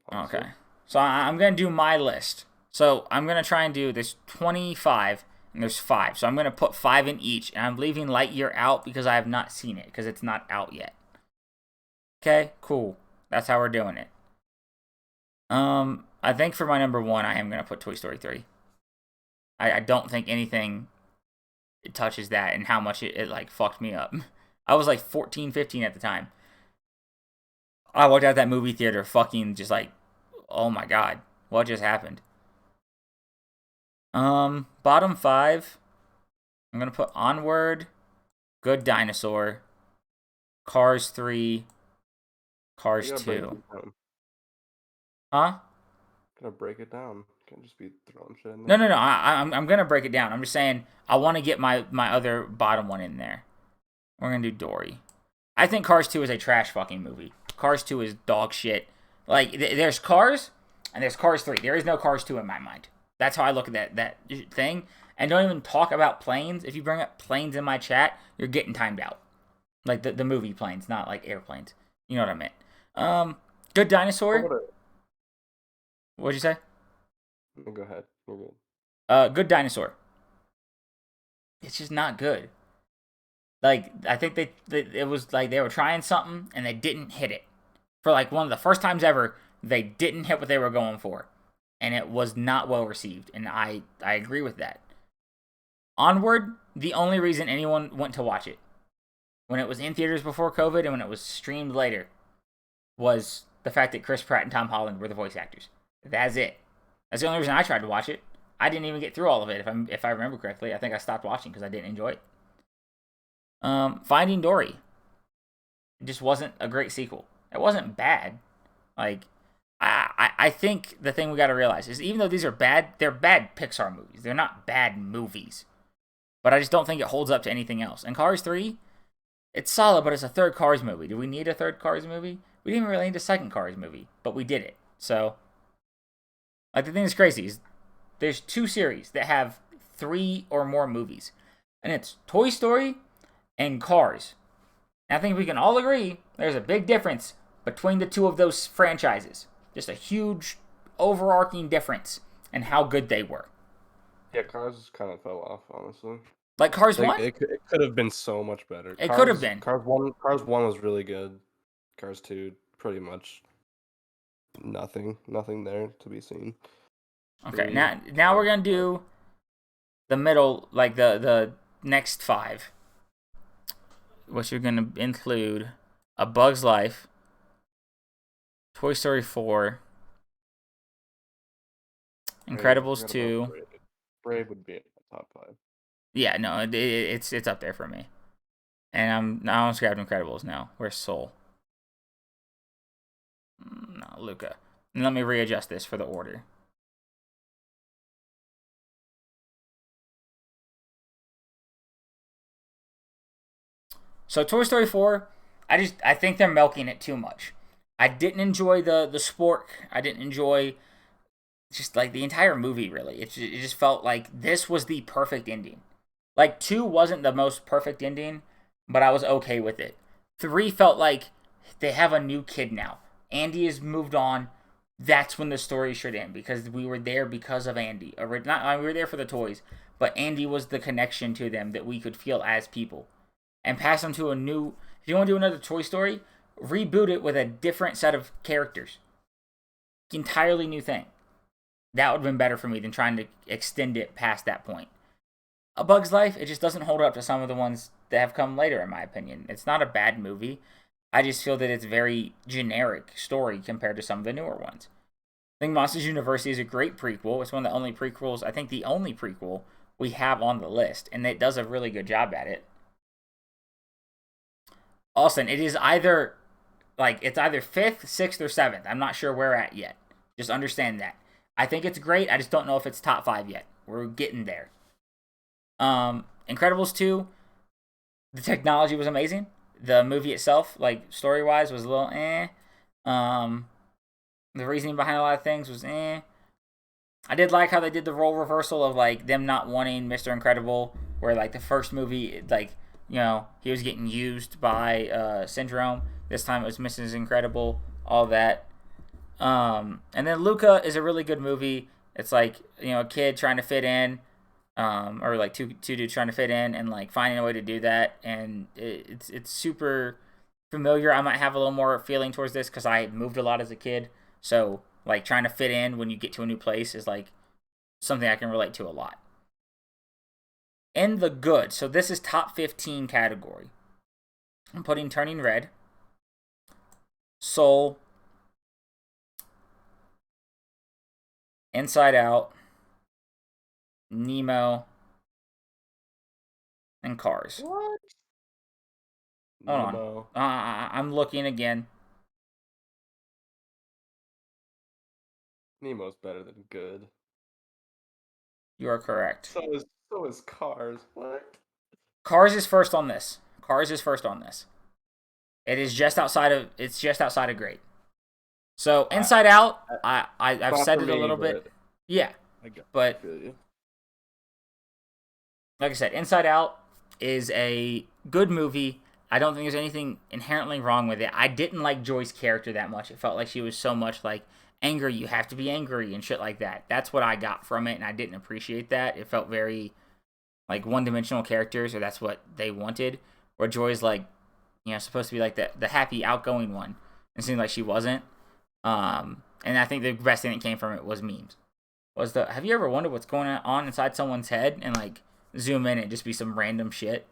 honestly. Okay. So I'm going to do my list. So I'm going to try and do this 25, and there's 5. So I'm going to put 5 in each, and I'm leaving Lightyear out because I have not seen it, because it's not out yet. Okay, cool. That's how we're doing it. I think for my number 1, I am going to put Toy Story 3. I don't think anything touches that and how much it like fucked me up. I was like 14, 15 at the time. I walked out that movie theater fucking just like, oh my god, what just happened? Bottom 5, I'm gonna put Onward, Good Dinosaur, Cars 3, Cars 2. Huh? Gotta break it down. Can't just be throwing shit in No, there. no, no. I'm gonna break it down. I'm just saying I want to get my other bottom one in there. We're gonna do Dory. I think Cars 2 is a trash fucking movie. Cars 2 is dog shit. Like there's Cars and there's Cars 3. There is no Cars 2 in my mind. That's how I look at that thing. And don't even talk about planes. If you bring up planes in my chat, you're getting timed out. Like the movie planes, not like airplanes. You know what I meant. Good Dinosaur. What'd you say? Go ahead. You're good. Good Dinosaur. It's just not good. Like I think it was like they were trying something and they didn't hit it. For like one of the first times ever, they didn't hit what they were going for, and it was not well received. And I agree with that. Onward, the only reason anyone went to watch it when it was in theaters before COVID and when it was streamed later was the fact that Chris Pratt and Tom Holland were the voice actors. That's it. That's the only reason I tried to watch it. I didn't even get through all of it. If I remember correctly, I think I stopped watching because I didn't enjoy it. Finding Dory. It just wasn't a great sequel. It wasn't bad. Like, I think the thing we got to realize is even though these are bad, they're bad Pixar movies. They're not bad movies. But I just don't think it holds up to anything else. And Cars 3, it's solid, but it's a third Cars movie. Do we need a third Cars movie? We didn't really need a second Cars movie, but we did it. So, like, the thing that's crazy is there's 2 series that have 3 or more movies. And it's Toy Story and Cars. And I think we can all agree there's a big difference between the 2 of those franchises. Just a huge overarching difference in how good they were. Yeah, Cars kind of fell off, honestly. Like Cars 1? It could have been so much better. It could have been. Cars 1 was really good. Cars 2, pretty much nothing there to be seen. Okay, now we're going to do the middle, like the next 5. Which you're going to include A Bug's Life, Toy Story 4, Incredibles 2. Brave would be in the top 5. Yeah, no, it's up there for me. And I almost grabbed Incredibles now. Where's Soul? No, Luca. And let me readjust this for the order. So Toy Story 4, I think they're milking it too much. I didn't enjoy the spork. I didn't enjoy just like the entire movie really. It just felt like this was the perfect ending. Like 2 wasn't the most perfect ending, but I was okay with it. 3 felt like they have a new kid now. Andy has moved on. That's when the story should end because we were there because of Andy. We were there for the toys, but Andy was the connection to them that we could feel as people. And pass them to a new... If you want to do another Toy Story, reboot it with a different set of characters. Entirely new thing. That would have been better for me than trying to extend it past that point. A Bug's Life, it just doesn't hold up to some of the ones that have come later, in my opinion. It's not a bad movie. I just feel that it's very generic story compared to some of the newer ones. I think Monsters University is a great prequel. It's one of the only prequels, I think the only prequel we have on the list, and it does a really good job at it. Austin, it is either 5th, 6th, or 7th. I'm not sure where at yet. Just understand that. I think it's great. I just don't know if it's top 5 yet. We're getting there. Incredibles 2, the technology was amazing. The movie itself, like story-wise, was a little eh. The reasoning behind a lot of things was eh. I did like how they did the role reversal of like them not wanting Mr. Incredible, where like the first movie, like, you know, he was getting used by Syndrome. This time it was Mrs. Incredible, all that. And then Luca is a really good movie. It's like, a kid trying to fit in, or like two dudes trying to fit in and like finding a way to do that, and it's super familiar. I might have a little more feeling towards this because I moved a lot as a kid, so like trying to fit in when you get to a new place is like something I can relate to a lot. In the good, so this is top 15 category. I'm putting Turning Red, Soul, Inside Out, Nemo, and Cars. What? Hold on. Nemo. I'm looking again. Nemo's better than good. You are correct. So is Cars. What? Cars is first on this. Cars is first on this. It is just outside of. It's just outside of great. So Inside Out, I've said it a little bit. Yeah, but like I said, Inside Out is a good movie. I don't think there's anything inherently wrong with it. I didn't like Joy's character that much. It felt like she was so much like angry. You have to be angry and shit like that. That's what I got from it, and I didn't appreciate that. It felt very like one-dimensional characters, or that's what they wanted. Where Joy's like, supposed to be like the happy, outgoing one. It seemed like she wasn't. And I think the best thing that came from it was memes. Have you ever wondered what's going on inside someone's head and like zoom in and just be some random shit?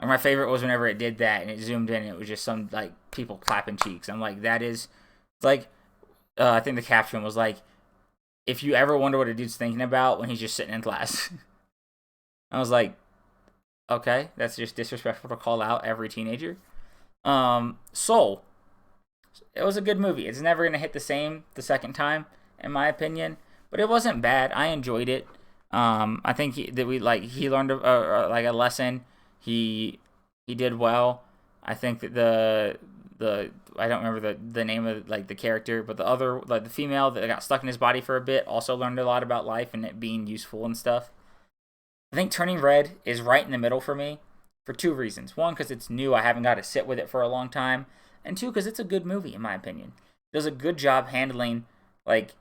Or my favorite was whenever it did that and it zoomed in and it was just some like people clapping cheeks. I'm like, that is, it's like, I think the caption was like, if you ever wonder what a dude's thinking about when he's just sitting in class. I was like, okay, that's just disrespectful to call out every teenager. Soul. It was a good movie. It's never gonna hit the same the second time, in my opinion, but it wasn't bad. I enjoyed it. I think he learned like a lesson. He did well. I think that the I don't remember the name of like the character, but the other like the female that got stuck in his body for a bit also learned a lot about life and it being useful and stuff. I think Turning Red is right in the middle for me for two reasons. One, because it's new. I haven't got to sit with it for a long time. And two, because it's a good movie, in my opinion. It does a good job handling, like,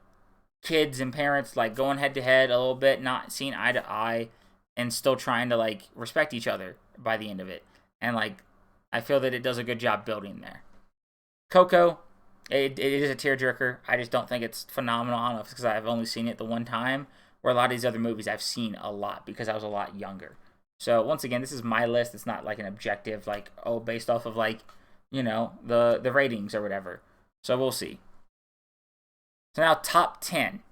kids and parents, like, going head-to-head a little bit, not seeing eye to eye, and still trying to, like, respect each other by the end of it. And, like, I feel that it does a good job building there. Coco, it is a tearjerker. I just don't think it's phenomenal. I don't know if it's because I've only seen it the one time, where a lot of these other movies I've seen a lot because I was a lot younger. So, once again, this is my list. It's not, like, an objective, like, based off of, like, the ratings or whatever. So we'll see. So now top 10.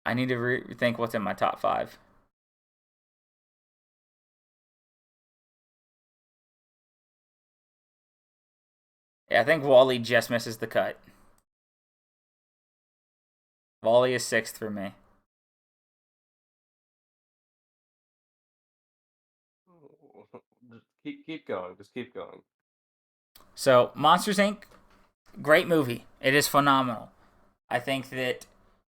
I need to rethink what's in my top 5. Yeah, I think Wall-E just misses the cut. Wall-E is 6th for me. Keep going. Just keep going. So Monsters Inc. Great movie. It is phenomenal. I think that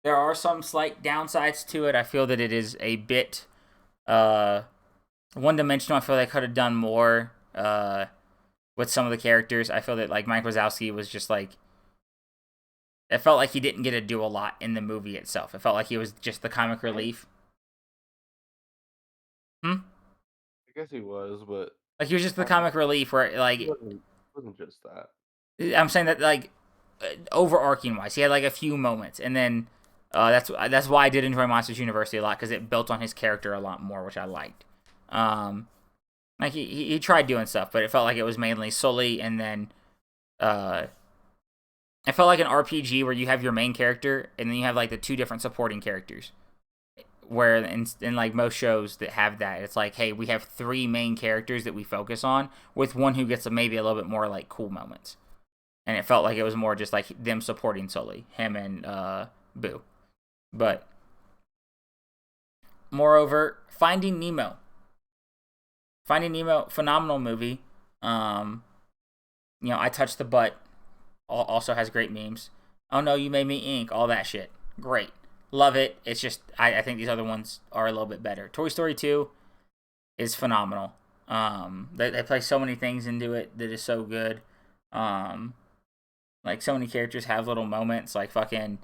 there are some slight downsides to it. I feel that it is a bit one-dimensional. I feel like I could have done more with some of the characters. I feel that like Mike Wazowski was just like, it felt like he didn't get to do a lot in the movie itself. It felt like he was just the comic relief. I guess he was, but like he was just the comic relief where like it wasn't just that. I'm saying that like overarching wise, he had like a few moments, and then that's why I did enjoy Monsters University a lot because it built on his character a lot more, which I liked. Like he tried doing stuff, but it felt like it was mainly Sully, and then it felt like an RPG where you have your main character, and then you have like the two different supporting characters. Where in like most shows that have that, it's like, hey, we have 3 main characters that we focus on, with one who gets maybe a little bit more like cool moments. And it felt like it was more just like them supporting Sully, him and Boo. But moreover, Finding Nemo, phenomenal movie. I Touched the Butt also has great memes. Oh no, you made me ink, all that shit. Great. Love it. It's just, I think these other ones are a little bit better. Toy Story 2 is phenomenal. They play so many things into it that is so good. Like, so many characters have little moments, like fucking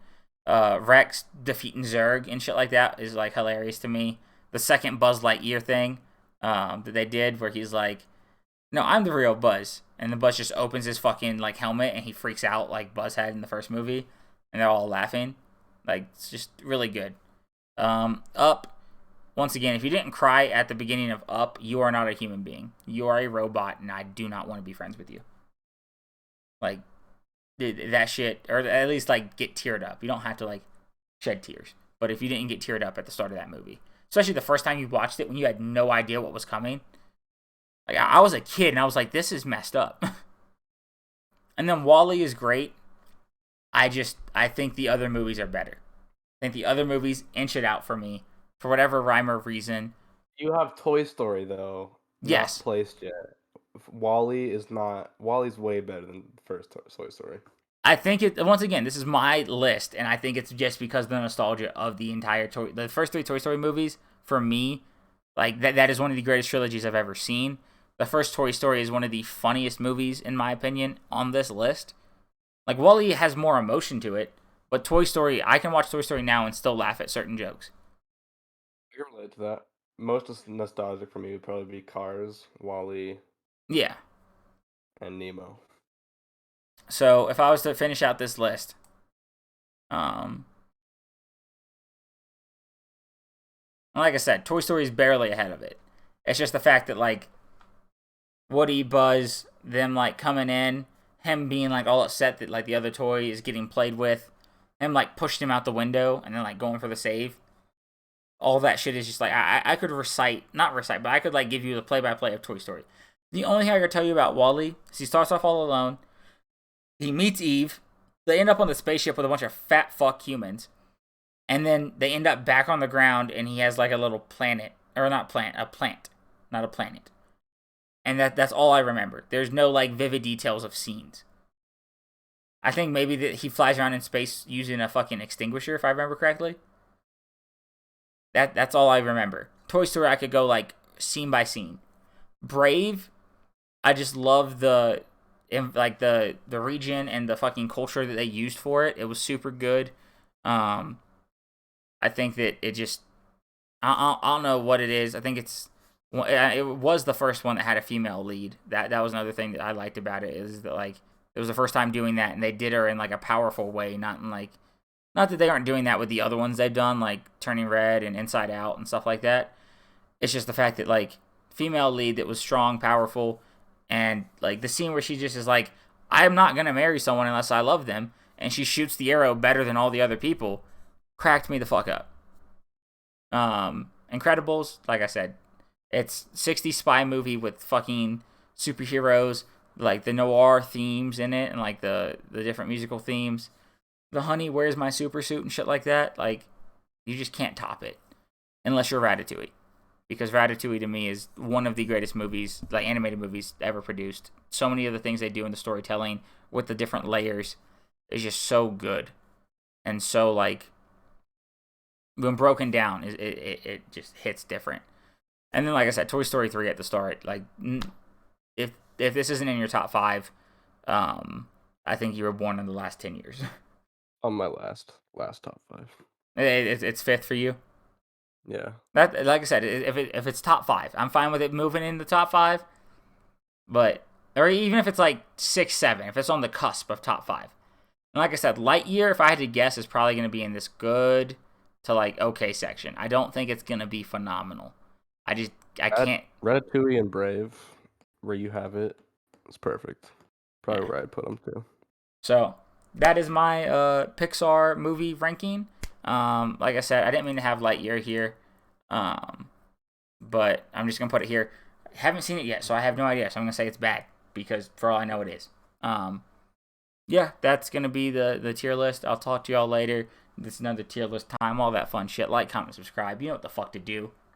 Rex defeating Zurg and shit like that is like hilarious to me. The second Buzz Lightyear thing that they did, where he's like, "No, I'm the real Buzz," and the Buzz just opens his fucking like helmet and he freaks out like Buzz had in the first movie, and they're all laughing. Like, it's just really good. Up. Once again, if you didn't cry at the beginning of Up, you are not a human being. You are a robot, and I do not want to be friends with you. Like, that shit, or at least like get teared up. You don't have to like shed tears, but if you didn't get teared up at the start of that movie, especially the first time you watched it when you had no idea what was coming, like I was a kid and I was like, this is messed up. And then Wall-E is great. I think the other movies are better. I think the other movies inch it out for me for whatever rhyme or reason. You have Toy Story though. Yes. Not placed yet. Wall-E is not. Wall-E's way better than the first Toy Story. I think it, once again, this is my list, and I think it's just because of the nostalgia of the entire the first 3 Toy Story movies. For me, like that is one of the greatest trilogies I've ever seen. The first Toy Story is one of the funniest movies, in my opinion, on this list. Like, Wall-E has more emotion to it, but Toy Story, I can watch Toy Story now and still laugh at certain jokes. I can relate to that. Most nostalgic for me would probably be Cars, Wall-E, Yeah. and Nemo. So if I was to finish out this list, like I said, Toy Story is barely ahead of it. It's just the fact that like Woody, Buzz, them like coming in, him being like all upset that like the other toy is getting played with, him like pushing him out the window and then like going for the save. All that shit is just like I could not recite, but I could like give you the play-by-play of Toy Story. The only thing I could tell you about Wall-E is he starts off all alone. He meets Eve. They end up on the spaceship with a bunch of fat fuck humans. And then they end up back on the ground and he has like a little planet. Or not plant, a plant. Not a planet. And that's all I remember. There's no like vivid details of scenes. I think maybe that he flies around in space using a fucking extinguisher, if I remember correctly. That's all I remember. Toy Story, I could go like scene by scene. Brave, I just love the region and the fucking culture that they used for it. It was super good. I think that it just I don't know what it is. I think it was the first one that had a female lead. That was another thing that I liked about it, is that like it was the first time doing that, and they did her in like a powerful way, not that they aren't doing that with the other ones they've done, like Turning Red and Inside Out and stuff like that. It's just the fact that like female lead that was strong, powerful, and like the scene where she just is like, I'm not gonna marry someone unless I love them, and she shoots the arrow better than all the other people, cracked me the fuck up. Incredibles, like I said, it's 60s spy movie with fucking superheroes, like the noir themes in it, and like the different musical themes. The Honey, Where's My Super Suit and shit like that, like, you just can't top it. Unless you're Ratatouille. Because Ratatouille, to me, is one of the greatest movies, like animated movies, ever produced. So many of the things they do in the storytelling with the different layers is just so good. And so, like, when broken down, it just hits different. And then, like I said, Toy Story 3 at the start. Like, if this isn't in your top 5, I think you were born in the last 10 years. On my last top 5. It's 5th for you? Yeah. That, like I said, if it's top 5, I'm fine with it moving in the top 5. But, or even if it's like 6, 7, if it's on the cusp of top 5. And like I said, Lightyear, if I had to guess, is probably going to be in this good to like okay section. I don't think it's going to be phenomenal. I can't. Ratatouille and Brave, where you have it, it's perfect. Probably where I'd put them too. So that is my Pixar movie ranking. Like I said, I didn't mean to have Lightyear here, but I'm just gonna put it here. I haven't seen it yet, so I have no idea. So I'm gonna say it's bad because for all I know, it is. Yeah, that's gonna be the tier list. I'll talk to y'all later. This is another tier list time. All that fun shit. Like, comment, subscribe. You know what the fuck to do.